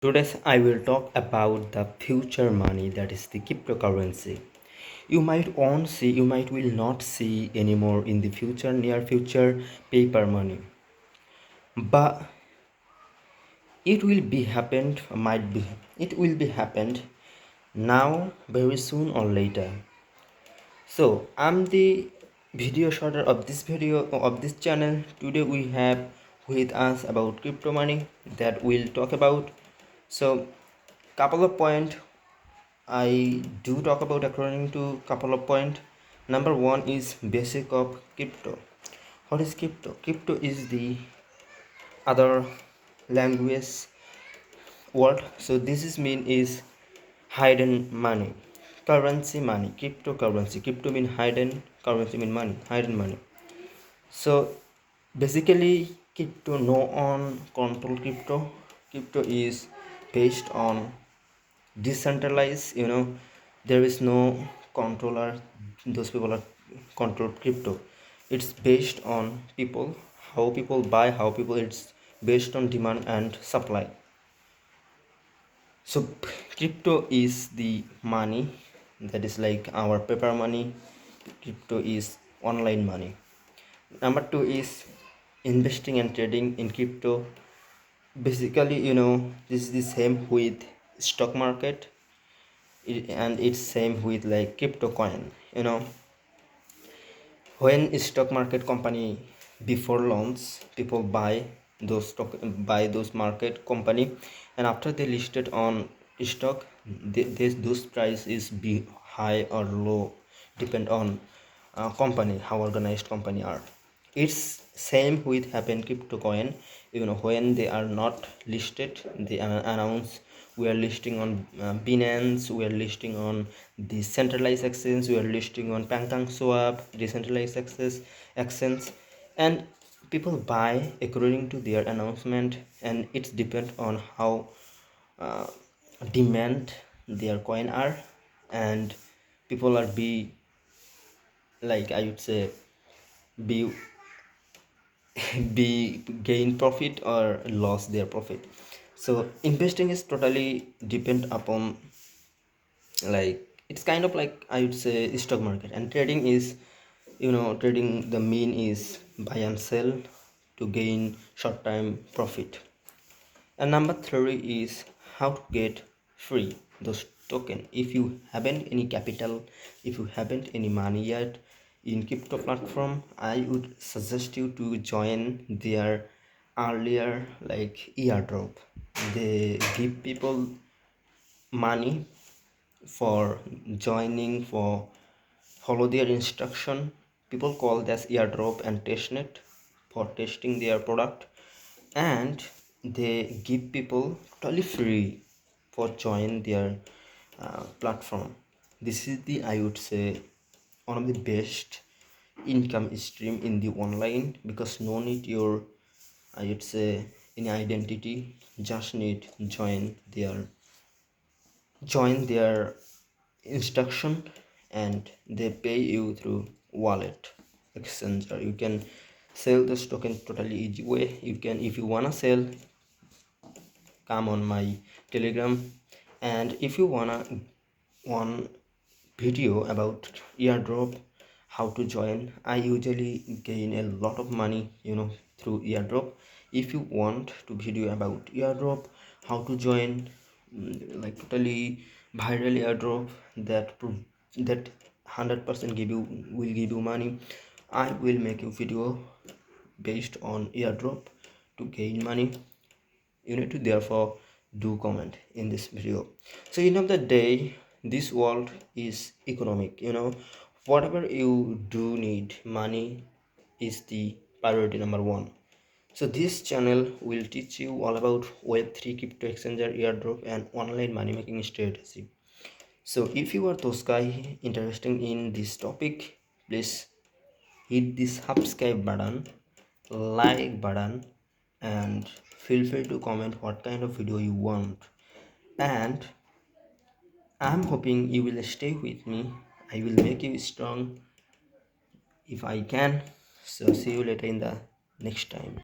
Today I will talk about the future money, that is the cryptocurrency. You might will not see anymore in the future, near future, paper money. But it will be happened, might be it will be happened now, very soon or later. So I'm the video shooter of this video of this channel. Today we have with us about crypto money that we'll talk about. So couple of point I do talk about according to couple of point. Number one is basic of crypto. What is crypto? Crypto is the other language word. So this is mean is hidden money, currency money, cryptocurrency. Crypto mean hidden, currency mean money, hidden money. So basically, crypto no on control crypto. Crypto is based on decentralized. There is no controller. Those people are control crypto. It's based on people, how people buy, how people. It's based on demand and supply. So crypto is the money that is like our paper money. Crypto is online money. Number two is investing and trading in crypto. Basically, this is the same with stock market, and it's same with like crypto coin. When stock market company before launch, people buy those stock, buy those market company, and after they listed on stock, those price is be high or low, depend on company, how organized company are. It's same with happen crypto coin. When they are not listed, they announce we are listing on Binance, we are listing on the centralized exchange, we are listing on PancakeSwap, decentralized exchange, and people buy according to their announcement, and it's depend on how uh, demand their coin are, and people are be like I would say be be gain profit or loss their profit. So investing is totally depend upon, like it's kind of like I would say stock market, and trading is, trading the mean is buy and sell to gain short time profit. And number three is how to get free those token. If you haven't any capital, if you haven't any money yet in crypto platform, I would suggest you to join their earlier like airdrop. They give people money for joining, for follow their instruction. People call this airdrop and testnet for testing their product, and they give people totally free for join their platform. This is the, I would say, one of the best income stream in the online, because no need your, I would say, any identity, just need join their instruction, and they pay you through wallet exchange, or you can sell this token totally easy way. You can, if you wanna sell, come on my telegram. And if you wanna one video about airdrop, how to join, I usually gain a lot of money, through airdrop. If you want to video about airdrop, how to join, like totally viral airdrop that 100% give you, will give you money, I will make a video based on airdrop to gain money. You need to therefore do comment in this video. So end of the day, this world is economic. Whatever you do need, money is the priority number one. So this channel will teach you all about web3, crypto exchanger, airdrop, and online money making strategy. So if you are those guy interested in this topic, please hit the subscribe button, like button, and feel free to comment what kind of video you want. And I'm hoping you will stay with me. I will make you strong if I can. So see you later in the next time.